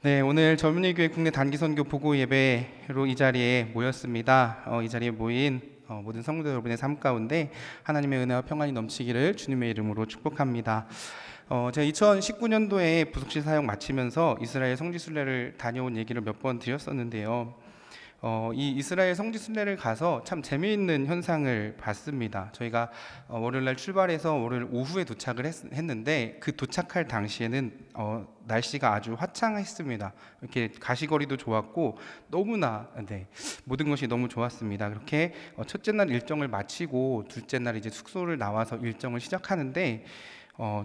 네, 오늘 젊은이교회 국내 단기선교 보고 예배로 이 자리에 모였습니다. 이 자리에 모인 모든 성도 여러분의 삶 가운데 하나님의 은혜와 평안이 넘치기를 주님의 이름으로 축복합니다. 제가 2019년도에 부속실 사역 마치면서 이스라엘 성지순례를 다녀온 얘기를 몇 번 드렸었는데요. 이 이스라엘 성지순례를 가서 참 재미있는 현상을 봤습니다. 저희가 월요일날 출발해서 월요일 오후에 도착을 했는데 그 도착할 당시에는 날씨가 아주 화창했습니다. 이렇게 가시거리도 좋았고 너무나 모든 것이 너무 좋았습니다. 그렇게 첫째 날 일정을 마치고 둘째 날 이제 숙소를 나와서 일정을 시작하는데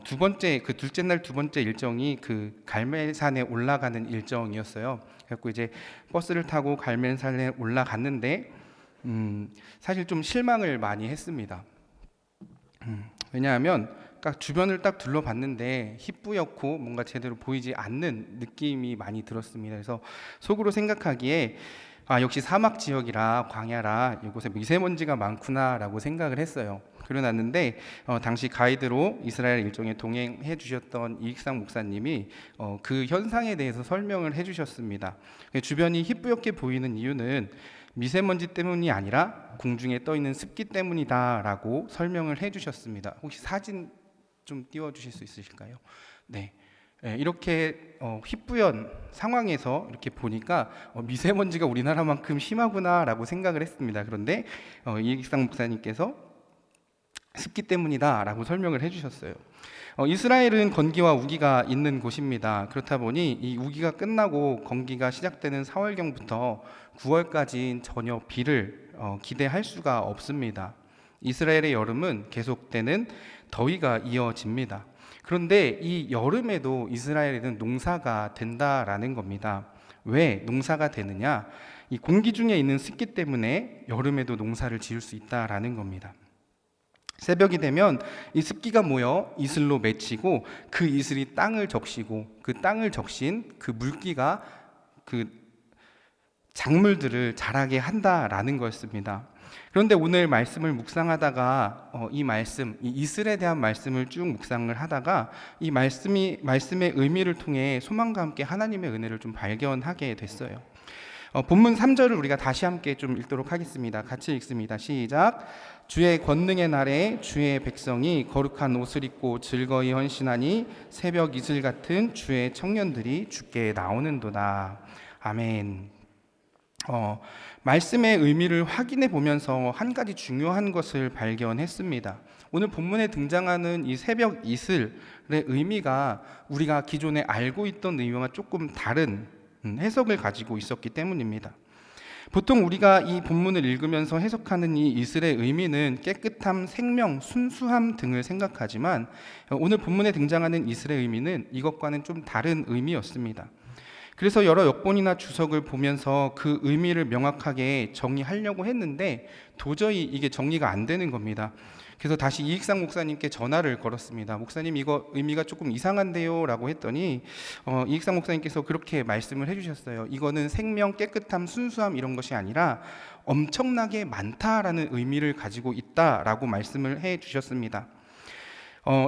둘째 날 두 번째 일정이 그 갈멜산에 올라가는 일정이었어요. 그래서 이제 버스를 타고 갈멜산에 올라갔는데 사실 좀 실망을 많이 했습니다. 왜냐하면 주변을 딱 둘러봤는데 희뿌옇고 뭔가 제대로 보이지 않는 느낌이 많이 들었습니다. 그래서 속으로 생각하기에 역시 사막 지역이라 광야라 이곳에 미세먼지가 많구나라고 생각을 했어요. 그러났는데 당시 가이드로 이스라엘 일정에 동행해 주셨던 이익상 목사님이 그 현상에 대해서 설명을 해 주셨습니다. 주변이 희뿌옇게 보이는 이유는 미세먼지 때문이 아니라 공중에 떠 있는 습기 때문이다라고 설명을 해 주셨습니다. 혹시 사진 좀 띄워 주실 수 있으실까요? 네. 이렇게 희뿌연 상황에서 이렇게 보니까 미세먼지가 우리나라만큼 심하구나라고 생각을 했습니다. 그런데 이익상 목사님께서 습기 때문이다라고 설명을 해주셨어요. 이스라엘은 건기와 우기가 있는 곳입니다. 그렇다 보니 이 우기가 끝나고 건기가 시작되는 4월경부터 9월까지는 전혀 비를 기대할 수가 없습니다. 이스라엘의 여름은 계속되는 더위가 이어집니다. 그런데 이 여름에도 이스라엘에는 농사가 된다라는 겁니다. 왜 농사가 되느냐? 이 공기 중에 있는 습기 때문에 여름에도 농사를 지을 수 있다라는 겁니다. 새벽이 되면 이 습기가 모여 이슬로 맺히고 그 이슬이 땅을 적시고 그 땅을 적신 그 물기가 그 작물들을 자라게 한다라는 거였습니다. 그런데 오늘 말씀을 묵상하다가 이 이슬에 대한 말씀을 쭉 묵상을 하다가 이 말씀의 의미를 통해 소망과 함께 하나님의 은혜를 좀 발견하게 됐어요. 본문 3절을 우리가 다시 함께 좀 읽도록 하겠습니다. 같이 읽습니다. 시작. 주의 권능의 날에 주의 백성이 거룩한 옷을 입고 즐거이 헌신하니 새벽 이슬 같은 주의 청년들이 주께 나오는도다. 아멘. 말씀의 의미를 확인해 보면서 한 가지 중요한 것을 발견했습니다. 오늘 본문에 등장하는 이 새벽 이슬의 의미가 우리가 기존에 알고 있던 의미와 조금 다른 해석을 가지고 있었기 때문입니다. 보통 우리가 이 본문을 읽으면서 해석하는 이 이슬의 의미는 깨끗함, 생명, 순수함 등을 생각하지만 오늘 본문에 등장하는 이슬의 의미는 이것과는 좀 다른 의미였습니다. 그래서 여러 역본이나 주석을 보면서 그 의미를 명확하게 정의하려고 했는데 도저히 이게 정리가 안 되는 겁니다. 그래서 다시 이익상 목사님께 전화를 걸었습니다. 목사님, 이거 의미가 조금 이상한데요 라고 했더니 이익상 목사님께서 그렇게 말씀을 해주셨어요. 이거는 생명, 깨끗함, 순수함 이런 것이 아니라 엄청나게 많다라는 의미를 가지고 있다라고 말씀을 해주셨습니다.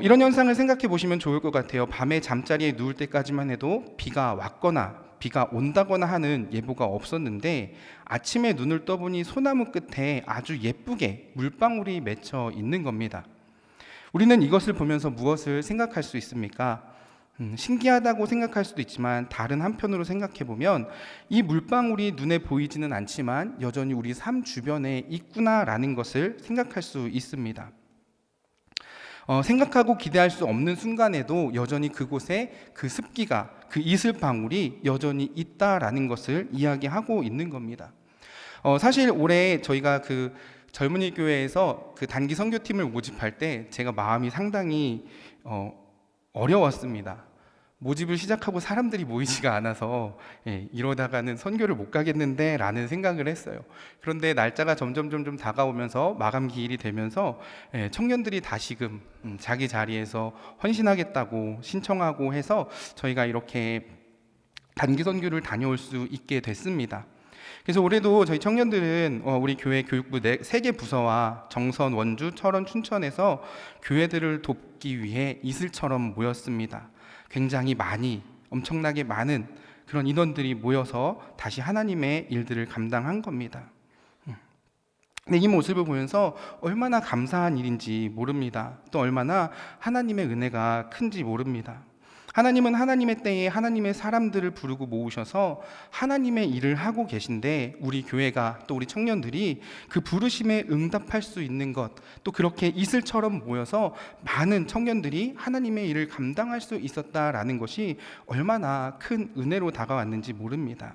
이런 현상을 생각해 보시면 좋을 것 같아요. 밤에 잠자리에 누울 때까지만 해도 비가 왔거나 비가 온다거나 하는 예보가 없었는데 아침에 눈을 떠보니 소나무 끝에 아주 예쁘게 물방울이 맺혀 있는 겁니다. 우리는 이것을 보면서 무엇을 생각할 수 있습니까? 신기하다고 생각할 수도 있지만 다른 한편으로 생각해 보면 이 물방울이 눈에 보이지는 않지만 여전히 우리 삶 주변에 있구나라는 것을 생각할 수 있습니다. 생각하고 기대할 수 없는 순간에도 여전히 그곳에 그 습기가, 그 이슬방울이 여전히 있다라는 것을 이야기하고 있는 겁니다. 사실 올해 저희가 그 젊은이 교회에서 그 단기 선교팀을 모집할 때 제가 마음이 상당히 어려웠습니다. 모집을 시작하고 사람들이 모이지가 않아서 이러다가는 선교를 못 가겠는데 라는 생각을 했어요. 그런데 날짜가 점점 다가오면서 마감 기일이 되면서 청년들이 다시금 자기 자리에서 헌신하겠다고 신청하고 해서 저희가 이렇게 단기 선교를 다녀올 수 있게 됐습니다. 그래서 올해도 저희 청년들은 우리 교회 교육부 3개 부서와 정선, 원주, 철원, 춘천에서 교회들을 돕기 위해 이슬처럼 모였습니다. 굉장히 많이, 엄청나게 많은 그런 인원들이 모여서 다시 하나님의 일들을 감당한 겁니다. 근데 이 모습을 보면서 얼마나 감사한 일인지 모릅니다. 또 얼마나 하나님의 은혜가 큰지 모릅니다. 하나님은 하나님의 때에 하나님의 사람들을 부르고 모으셔서 하나님의 일을 하고 계신데, 우리 교회가 또 우리 청년들이 그 부르심에 응답할 수 있는 것, 또 그렇게 이슬처럼 모여서 많은 청년들이 하나님의 일을 감당할 수 있었다라는 것이 얼마나 큰 은혜로 다가왔는지 모릅니다.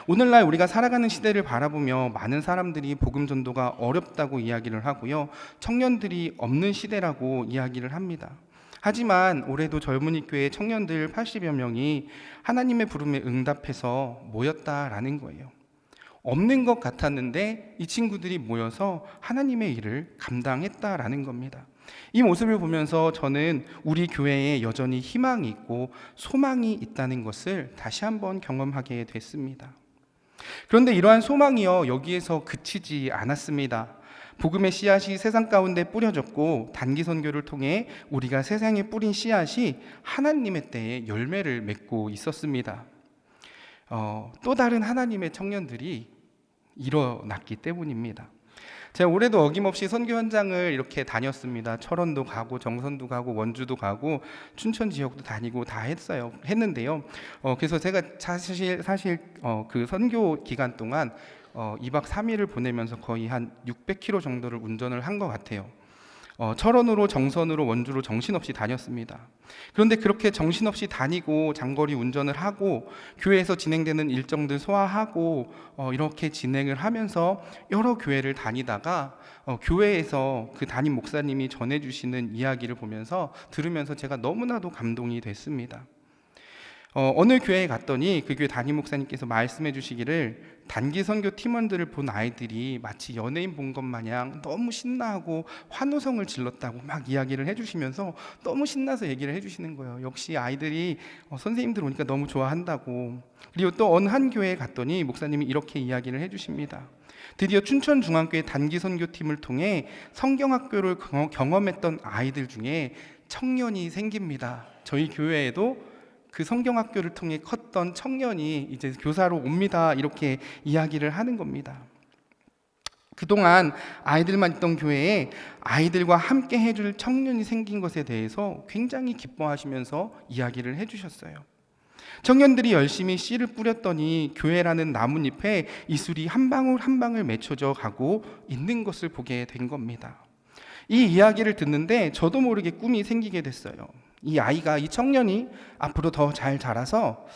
오늘날 우리가 살아가는 시대를 바라보며 많은 사람들이 복음 전도가 어렵다고 이야기를 하고요, 청년들이 없는 시대라고 이야기를 합니다. 하지만 올해도 젊은이 교회 청년들 80여 명이 하나님의 부름에 응답해서 모였다라는 거예요. 없는 것 같았는데 이 친구들이 모여서 하나님의 일을 감당했다라는 겁니다. 이 모습을 보면서 저는 우리 교회에 여전히 희망이 있고 소망이 있다는 것을 다시 한번 경험하게 됐습니다. 그런데 이러한 소망이요, 여기에서 그치지 않았습니다. 복음의 씨앗이 세상 가운데 뿌려졌고, 단기 선교를 통해 우리가 세상에 뿌린 씨앗이 하나님의 때에 열매를 맺고 있었습니다. 또 다른 하나님의 청년들이 일어났기 때문입니다. 제가 올해도 어김없이 선교 현장을 이렇게 다녔습니다. 철원도 가고 정선도 가고 원주도 가고 춘천 지역도 다니고 다 했는데요. 그래서 제가 사실 그 선교 기간 동안 2박 3일을 보내면서 거의 한 600km 정도를 운전을 한 것 같아요. 철원으로 정선으로 원주로 정신없이 다녔습니다. 그런데 그렇게 정신없이 다니고 장거리 운전을 하고 교회에서 진행되는 일정들 소화하고 이렇게 진행을 하면서 여러 교회를 다니다가 교회에서 그 담임 목사님이 전해주시는 이야기를 들으면서 제가 너무나도 감동이 됐습니다. 어느 교회에 갔더니 그 교회 담임 목사님께서 말씀해 주시기를, 단기 선교 팀원들을 본 아이들이 마치 연예인 본 것 마냥 너무 신나하고 환호성을 질렀다고 막 이야기를 해주시면서 너무 신나서 얘기를 해주시는 거예요. 역시 아이들이 선생님들 오니까 너무 좋아한다고. 그리고 또 어느 한 교회에 갔더니 목사님이 이렇게 이야기를 해주십니다. 드디어 춘천중앙교회 단기 선교팀을 통해 성경학교를 경험했던 아이들 중에 청년이 생깁니다. 저희 교회에도 그 성경학교를 통해 컸던 청년이 이제 교사로 옵니다. 이렇게 이야기를 하는 겁니다. 그동안 아이들만 있던 교회에 아이들과 함께 해줄 청년이 생긴 것에 대해서 굉장히 기뻐하시면서 이야기를 해주셨어요. 청년들이 열심히 씨를 뿌렸더니 교회라는 나뭇잎에 이슬이 한 방울 한 방울 맺혀져 가고 있는 것을 보게 된 겁니다. 이 이야기를 듣는데 저도 모르게 꿈이 생기게 됐어요. 이 아이가, 이 청년이 앞으로 더 잘 자라서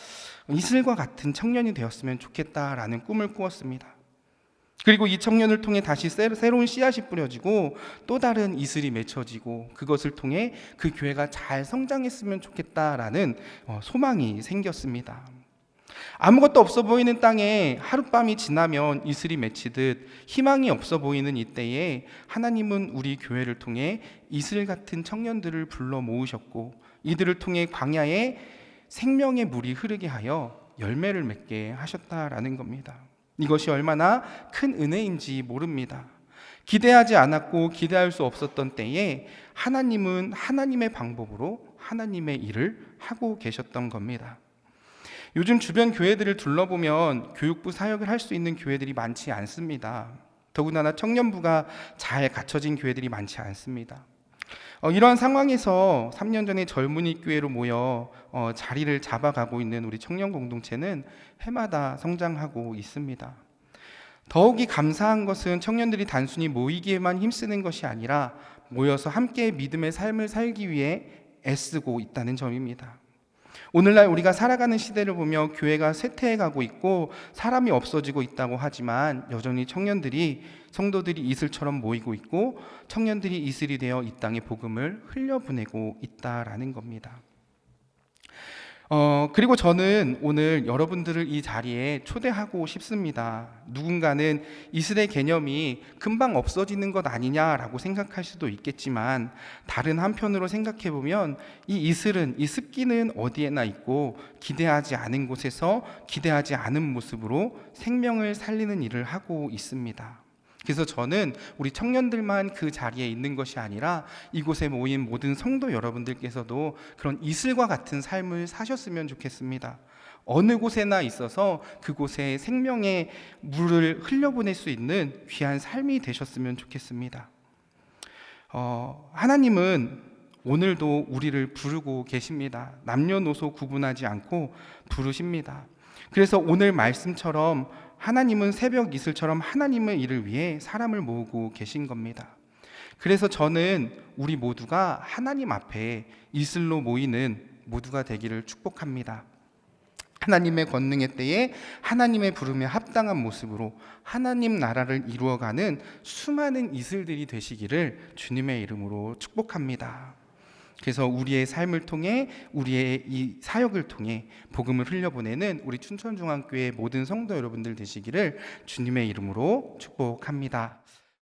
이슬과 같은 청년이 되었으면 좋겠다라는 꿈을 꾸었습니다. 그리고 이 청년을 통해 다시 새로운 씨앗이 뿌려지고 또 다른 이슬이 맺혀지고 그것을 통해 그 교회가 잘 성장했으면 좋겠다라는 소망이 생겼습니다. 아무것도 없어 보이는 땅에 하룻밤이 지나면 이슬이 맺히듯 희망이 없어 보이는 이때에 하나님은 우리 교회를 통해 이슬 같은 청년들을 불러 모으셨고, 이들을 통해 광야에 생명의 물이 흐르게 하여 열매를 맺게 하셨다라는 겁니다. 이것이 얼마나 큰 은혜인지 모릅니다. 기대하지 않았고 기대할 수 없었던 때에 하나님은 하나님의 방법으로 하나님의 일을 하고 계셨던 겁니다. 요즘 주변 교회들을 둘러보면 교육부 사역을 할 수 있는 교회들이 많지 않습니다. 더군다나 청년부가 잘 갖춰진 교회들이 많지 않습니다. 이러한 상황에서 3년 전에 젊은이 교회로 모여 자리를 잡아가고 있는 우리 청년 공동체는 해마다 성장하고 있습니다. 더욱이 감사한 것은 청년들이 단순히 모이기에만 힘쓰는 것이 아니라 모여서 함께 믿음의 삶을 살기 위해 애쓰고 있다는 점입니다. 오늘날 우리가 살아가는 시대를 보며 교회가 쇠퇴해가고 있고 사람이 없어지고 있다고 하지만 여전히 청년들이, 성도들이 이슬처럼 모이고 있고 청년들이 이슬이 되어 이 땅에 복음을 흘려보내고 있다라는 겁니다. 그리고 저는 오늘 여러분들을 이 자리에 초대하고 싶습니다. 누군가는 이슬의 개념이 금방 없어지는 것 아니냐라고 생각할 수도 있겠지만, 다른 한편으로 생각해 보면 이 이슬은, 이 습기는 어디에나 있고 기대하지 않은 곳에서 기대하지 않은 모습으로 생명을 살리는 일을 하고 있습니다. 그래서 저는 우리 청년들만 그 자리에 있는 것이 아니라 이곳에 모인 모든 성도 여러분들께서도 그런 이슬과 같은 삶을 사셨으면 좋겠습니다. 어느 곳에나 있어서 그곳에 생명의 물을 흘려보낼 수 있는 귀한 삶이 되셨으면 좋겠습니다. 하나님은 오늘도 우리를 부르고 계십니다. 남녀노소 구분하지 않고 부르십니다. 그래서 오늘 말씀처럼 하나님은 새벽 이슬처럼 하나님의 일을 위해 사람을 모으고 계신 겁니다. 그래서 저는 우리 모두가 하나님 앞에 이슬로 모이는 모두가 되기를 축복합니다. 하나님의 권능의 때에 하나님의 부름에 합당한 모습으로 하나님 나라를 이루어가는 수많은 이슬들이 되시기를 주님의 이름으로 축복합니다. 그래서 우리의 삶을 통해, 우리의 이 사역을 통해 복음을 흘려보내는 우리 춘천중앙교회 모든 성도 여러분들 되시기를 주님의 이름으로 축복합니다.